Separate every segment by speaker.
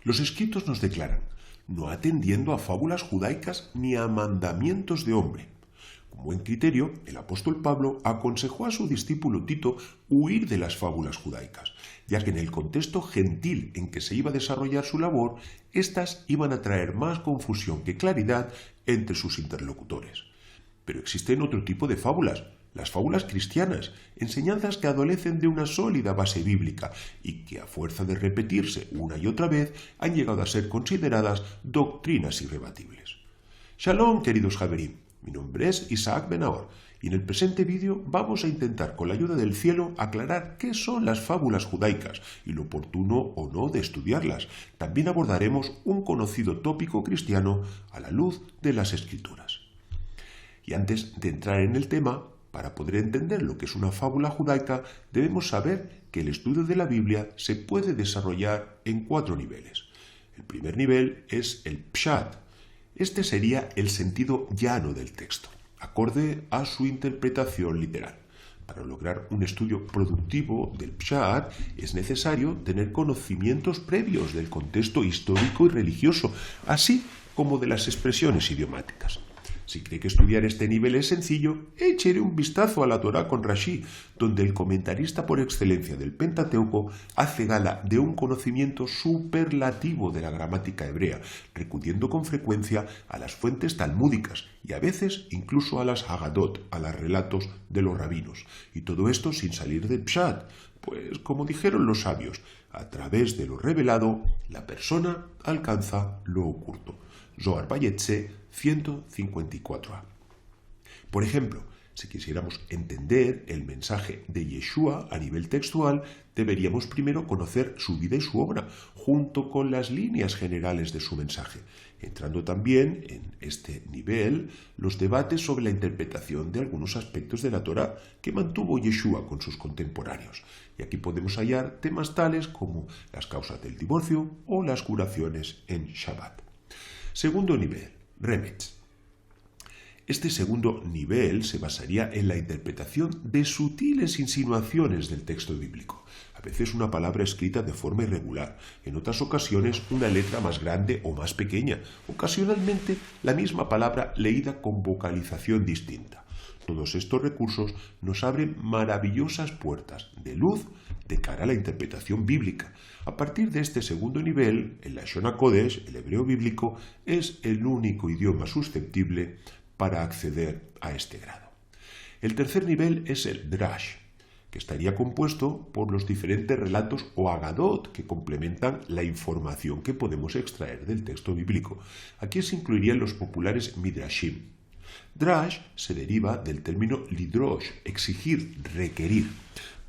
Speaker 1: Los escritos nos declaran, no atendiendo a fábulas judaicas ni a mandamientos de hombre. Con buen criterio, el apóstol Pablo aconsejó a su discípulo Tito huir de las fábulas judaicas, ya que en el contexto gentil en que se iba a desarrollar su labor, éstas iban a traer más confusión que claridad entre sus interlocutores. Pero existen otro tipo de fábulas, las fábulas cristianas, enseñanzas que adolecen de una sólida base bíblica y que a fuerza de repetirse una y otra vez han llegado a ser consideradas doctrinas irrebatibles. Shalom, queridos Javerim, mi nombre es Isaac Benaor y en el presente vídeo vamos a intentar con la ayuda del cielo aclarar qué son las fábulas judaicas y lo oportuno o no de estudiarlas. También abordaremos un conocido tópico cristiano a la luz de las Escrituras. Y antes de entrar en el tema, para poder entender lo que es una fábula judaica, debemos saber que el estudio de la Biblia se puede desarrollar en 4 niveles. El primer nivel es el pshat. Este sería el sentido llano del texto, acorde a su interpretación literal. Para lograr un estudio productivo del pshat es necesario tener conocimientos previos del contexto histórico y religioso, así como de las expresiones idiomáticas. Si cree que estudiar este nivel es sencillo, échele un vistazo a la Torá con Rashi, donde el comentarista por excelencia del Pentateuco hace gala de un conocimiento superlativo de la gramática hebrea, recurriendo con frecuencia a las fuentes talmúdicas y a veces incluso a las Haggadot, a los relatos de los rabinos. Y todo esto sin salir del pshat, pues como dijeron los sabios, a través de lo revelado, la persona alcanza lo oculto. Zohar Bayetze 154a. Por ejemplo, si quisiéramos entender el mensaje de Yeshua a nivel textual, deberíamos primero conocer su vida y su obra, junto con las líneas generales de su mensaje, entrando también en este nivel los debates sobre la interpretación de algunos aspectos de la Torá que mantuvo Yeshua con sus contemporáneos. Y aquí podemos hallar temas tales como las causas del divorcio o las curaciones en Shabbat. Segundo nivel, Remetz. Este segundo nivel se basaría en la interpretación de sutiles insinuaciones del texto bíblico. A veces una palabra escrita de forma irregular, en otras ocasiones una letra más grande o más pequeña, ocasionalmente la misma palabra leída con vocalización distinta. Todos estos recursos nos abren maravillosas puertas de luz de cara a la interpretación bíblica. A partir de este segundo nivel, el Lashon HaKodesh, el hebreo bíblico, es el único idioma susceptible para acceder a este grado. El tercer nivel es el Drash, que estaría compuesto por los diferentes relatos o agadot que complementan la información que podemos extraer del texto bíblico. Aquí se incluirían los populares Midrashim. Drash se deriva del término lidrosh, exigir, requerir,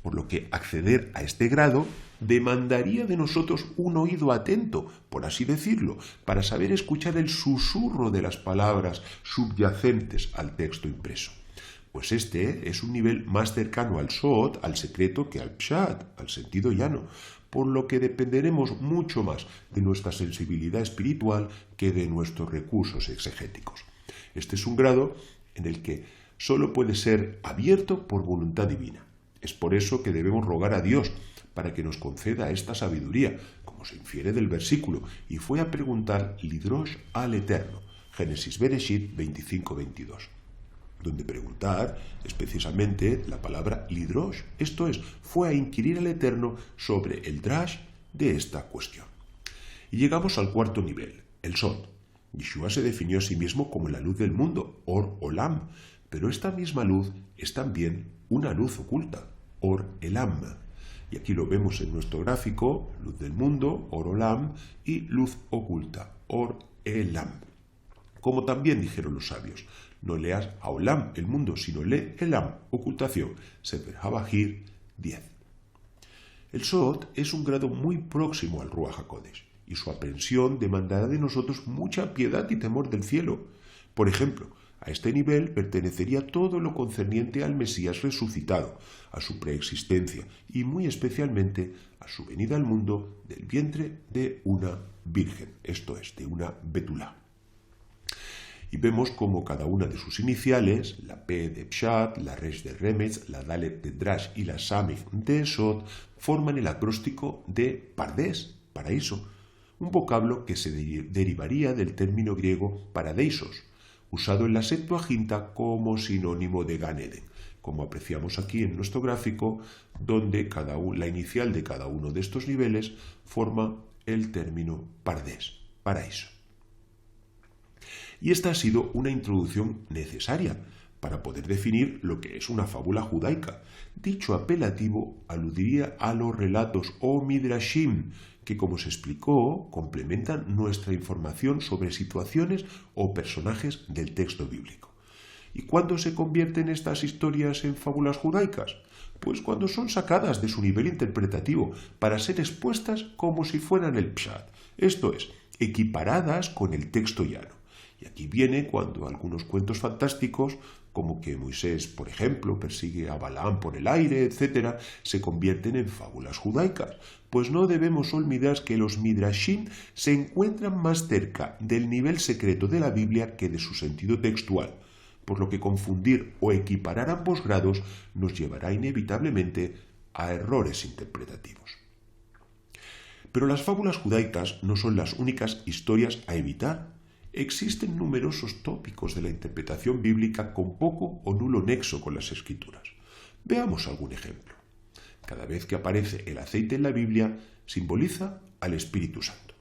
Speaker 1: por lo que acceder a este grado demandaría de nosotros un oído atento, por así decirlo, para saber escuchar el susurro de las palabras subyacentes al texto impreso. Pues este es un nivel más cercano al sod, al secreto, que al pshat, al sentido llano, por lo que dependeremos mucho más de nuestra sensibilidad espiritual que de nuestros recursos exegéticos. Este es un grado en el que solo puede ser abierto por voluntad divina. Es por eso que debemos rogar a Dios para que nos conceda esta sabiduría, como se infiere del versículo, y fue a preguntar Lidrosh al Eterno, Génesis Bereshit 25-22. Donde preguntar es precisamente la palabra Lidrosh, esto es, fue a inquirir al Eterno sobre el drash de esta cuestión. Y llegamos al cuarto nivel, el Sod. Yeshua se definió a sí mismo como la luz del mundo, Or Olam, pero esta misma luz es también una luz oculta, Or Elam. Y aquí lo vemos en nuestro gráfico, luz del mundo, Or Olam, y luz oculta, Or Elam. Como también dijeron los sabios, no leas a Olam, el mundo, sino lee Elam, ocultación, Sefer HaBahir 10. El Sod es un grado muy próximo al Ruach HaKodesh, y su aprehensión demandará de nosotros mucha piedad y temor del cielo. Por ejemplo, a este nivel pertenecería todo lo concerniente al Mesías resucitado, a su preexistencia y muy especialmente a su venida al mundo del vientre de una virgen, esto es, de una Betulá. Y vemos cómo cada una de sus iniciales, la P de Pshat, la Resh de Remetz, la Dalet de Drash y la Samech de Sod, forman el acróstico de Pardes, paraíso. un vocablo que se derivaría del término griego paradeisos, usado en la Septuaginta como sinónimo de Gan Eden, como apreciamos aquí en nuestro gráfico, donde la inicial de cada uno de estos niveles forma el término paradés, paraíso. Y esta ha sido una introducción necesaria para poder definir lo que es una fábula judaica. Dicho apelativo aludiría a los relatos o midrashim, que, como se explicó, complementan nuestra información sobre situaciones o personajes del texto bíblico. ¿Y cuándo se convierten estas historias en fábulas judaicas? Pues cuando son sacadas de su nivel interpretativo para ser expuestas como si fueran el pshat, esto es, equiparadas con el texto llano. Y aquí viene cuando algunos cuentos fantásticos, como que Moisés, por ejemplo, persigue a Balaam por el aire, etc., se convierten en fábulas judaicas, pues no debemos olvidar que los midrashim se encuentran más cerca del nivel secreto de la Biblia que de su sentido textual, por lo que confundir o equiparar ambos grados nos llevará inevitablemente a errores interpretativos. Pero las fábulas judaicas no son las únicas historias a evitar. Existen numerosos tópicos de la interpretación bíblica con poco o nulo nexo con las Escrituras. Veamos algún ejemplo. Cada vez que aparece el aceite en la Biblia, simboliza al Espíritu Santo.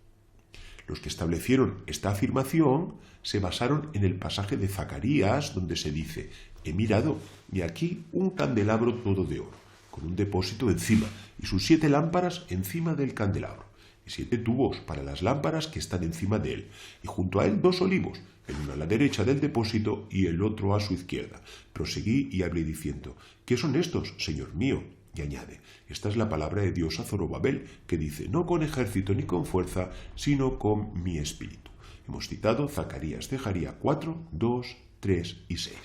Speaker 1: Los que establecieron esta afirmación se basaron en el pasaje de Zacarías, donde se dice: «He mirado, y aquí un candelabro todo de oro, con un depósito encima, y sus 7 lámparas encima del candelabro, y 7 tubos para las lámparas que están encima de él, y junto a él 2 olivos, el uno a la derecha del depósito y el otro a su izquierda». Proseguí y hablé diciendo: «¿Qué son estos, Señor mío?». Y añade: «Esta es la palabra de Dios a Zorobabel, que dice: no con ejército ni con fuerza, sino con mi espíritu». Hemos citado Zacarías, Zecharía 4, 2, 3 y 6.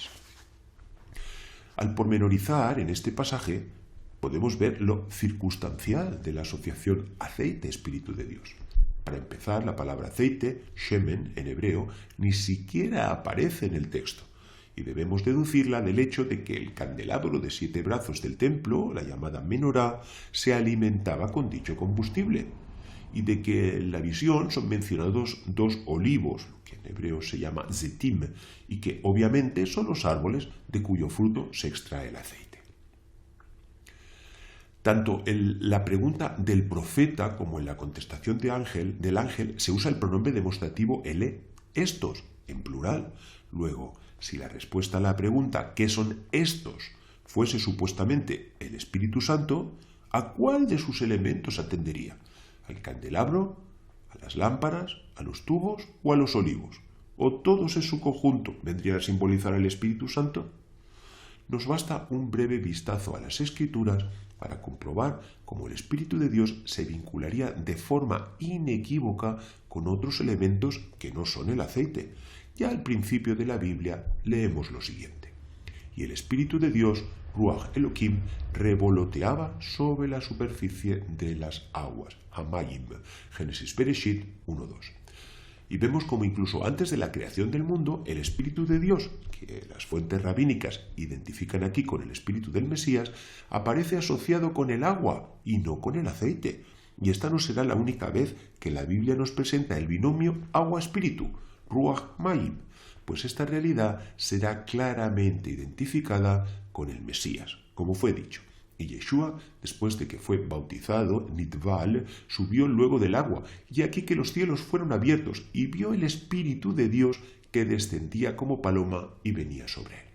Speaker 1: Al pormenorizar en este pasaje, podemos ver lo circunstancial de la asociación aceite-espíritu de Dios. Para empezar, la palabra aceite, shemen, en hebreo, ni siquiera aparece en el texto, y debemos deducirla del hecho de que el candelabro de 7 brazos del templo, la llamada menorá, se alimentaba con dicho combustible, y de que en la visión son mencionados 2 olivos, que en hebreo se llama zetim, y que obviamente son los árboles de cuyo fruto se extrae el aceite. Tanto en la pregunta del profeta como en la contestación del ángel se usa el pronombre demostrativo ele, estos, en plural. Luego, si la respuesta a la pregunta ¿qué son estos? Fuese supuestamente el Espíritu Santo, ¿a cuál de sus elementos atendería? ¿Al candelabro, a las lámparas, a los tubos o a los olivos? ¿O todos en su conjunto vendrían a simbolizar al Espíritu Santo? Nos basta un breve vistazo a las Escrituras para comprobar cómo el Espíritu de Dios se vincularía de forma inequívoca con otros elementos que no son el aceite. Ya al principio de la Biblia leemos lo siguiente: «Y el Espíritu de Dios, Ruach Elohim, revoloteaba sobre la superficie de las aguas». Hamayim, Génesis Bereshit 1:2. Y vemos como incluso antes de la creación del mundo, el Espíritu de Dios, que las fuentes rabínicas identifican aquí con el Espíritu del Mesías, aparece asociado con el agua y no con el aceite. Y esta no será la única vez que la Biblia nos presenta el binomio agua-espíritu, Ruach Mayim, pues esta realidad será claramente identificada con el Mesías, como fue dicho. Y Yeshua, después de que fue bautizado, Nitval, subió luego del agua, y aquí que los cielos fueron abiertos, y vio el Espíritu de Dios que descendía como paloma y venía sobre él.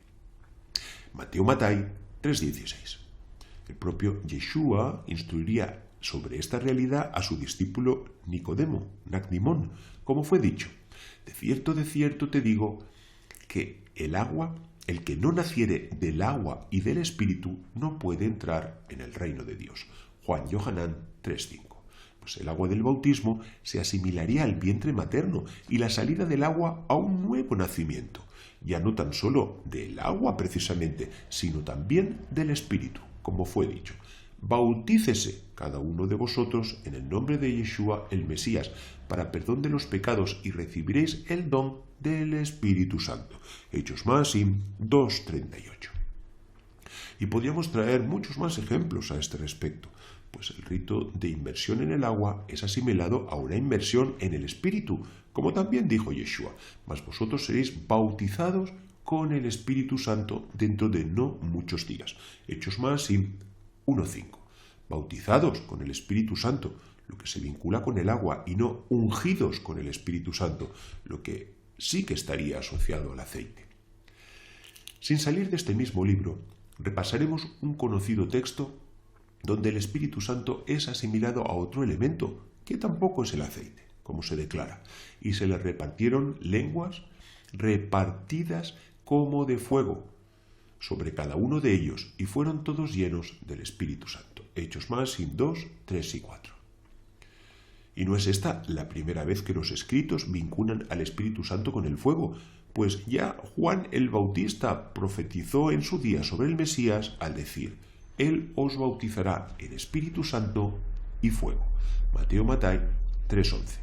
Speaker 1: Mateo Matai 3:16. El propio Yeshua instruiría sobre esta realidad a su discípulo Nicodemo, Nacdimón, como fue dicho: de cierto te digo que el que no naciere del agua y del Espíritu no puede entrar en el reino de Dios. Juan Yohanan 3:5. Pues el agua del bautismo se asimilaría al vientre materno y la salida del agua a un nuevo nacimiento, ya no tan solo del agua precisamente, sino también del Espíritu, como fue dicho: bautícese cada uno de vosotros en el nombre de Yeshua el Mesías para perdón de los pecados y recibiréis el don del Espíritu Santo. Hechos Maasim 2:38. Y podríamos traer muchos más ejemplos a este respecto, Pues el rito de inmersión en el agua es asimilado a una inmersión en el Espíritu, como también dijo Yeshua, mas vosotros seréis bautizados con el Espíritu Santo dentro de no muchos días. Hechos Maasim 1:5. Bautizados con el Espíritu Santo, lo que se vincula con el agua, y no ungidos con el Espíritu Santo, lo que sí que estaría asociado al aceite. Sin salir de este mismo libro, repasaremos un conocido texto donde el Espíritu Santo es asimilado a otro elemento, que tampoco es el aceite, como se declara, y se le repartieron lenguas repartidas como de fuego sobre cada uno de ellos, y fueron todos llenos del Espíritu Santo. Hechos Maasim 2, 3 y 4. Y no es esta la primera vez que los escritos vinculan al Espíritu Santo con el fuego, pues ya Juan el Bautista profetizó en su día sobre el Mesías al decir: Él os bautizará en Espíritu Santo y fuego. Mateo 3:11.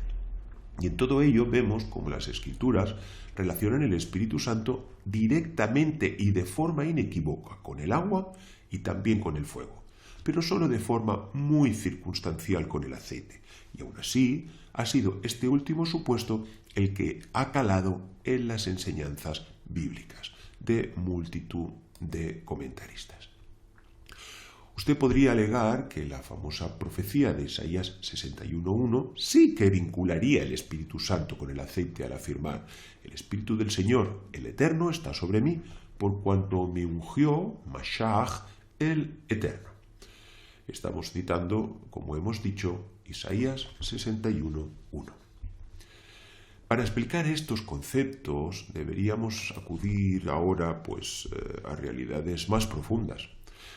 Speaker 1: Y en todo ello vemos cómo las Escrituras relacionan el Espíritu Santo directamente y de forma inequívoca con el agua y también con el fuego, pero solo de forma muy circunstancial con el aceite. Y aún así, ha sido este último supuesto el que ha calado en las enseñanzas bíblicas de multitud de comentaristas. Usted podría alegar que la famosa profecía de Isaías 61:1 sí que vincularía el Espíritu Santo con el aceite al afirmar: el Espíritu del Señor, el Eterno, está sobre mí, por cuanto me ungió Mashiach, el Eterno. Estamos citando, como hemos dicho, Isaías 61:1. Para explicar estos conceptos deberíamos acudir ahora a realidades más profundas.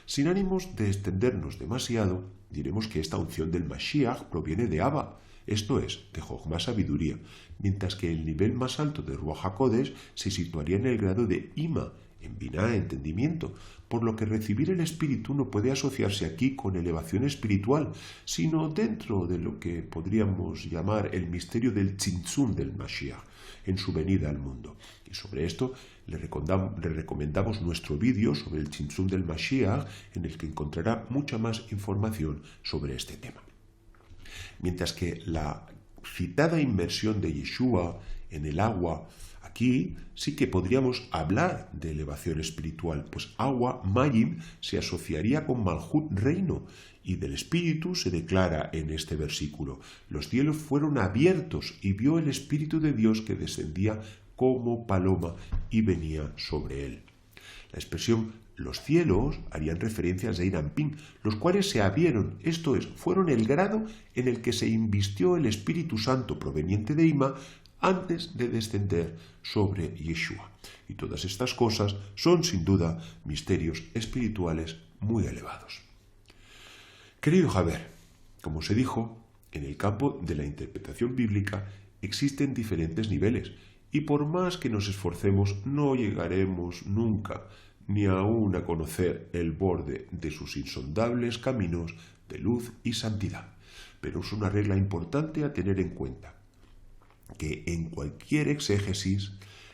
Speaker 1: Sin ánimos de extendernos demasiado, diremos que esta unción del Mashiach proviene de Abba, esto es, de Jochma, sabiduría, mientras que el nivel más alto de Ruach HaKodesh se situaría en el grado de Ima, en Binah, entendimiento, por lo que recibir el Espíritu no puede asociarse aquí con elevación espiritual, sino dentro de lo que podríamos llamar el misterio del Tzimtzum del Mashiach, en su venida al mundo. Y sobre esto le recomendamos nuestro vídeo sobre el Tzimtzum del Mashiach, en el que encontrará mucha más información sobre este tema. Mientras que la citada inmersión de Yeshua en el agua, aquí sí que podríamos hablar de elevación espiritual, pues agua, Mayim, se asociaría con Malhut, reino, y del Espíritu se declara en este versículo: los cielos fueron abiertos y vio el Espíritu de Dios que descendía como paloma y venía sobre él. La expresión los cielos harían referencia a Zeir Anpin, los cuales se abrieron, esto es, fueron el grado en el que se invistió el Espíritu Santo proveniente de Ima antes de descender sobre Yeshua. Y todas estas cosas son sin duda misterios espirituales muy elevados. Querido Javier, como se dijo, en el campo de la interpretación bíblica existen diferentes niveles, y por más que nos esforcemos no llegaremos nunca ni aún a conocer el borde de sus insondables caminos de luz y santidad. Pero es una regla importante a tener en cuenta, que en cualquier exégesis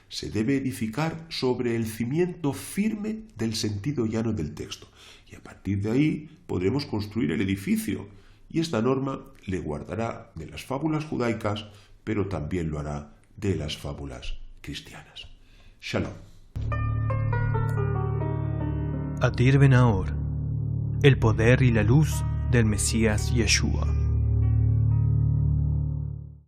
Speaker 1: se debe edificar sobre el cimiento firme del sentido llano del texto, y a partir de ahí podremos construir el edificio, y esta norma le guardará de las fábulas judaicas, pero también lo hará de las fábulas cristianas. Shalom.
Speaker 2: Adir Ben Ahor, el poder y la luz del Mesías Yeshua.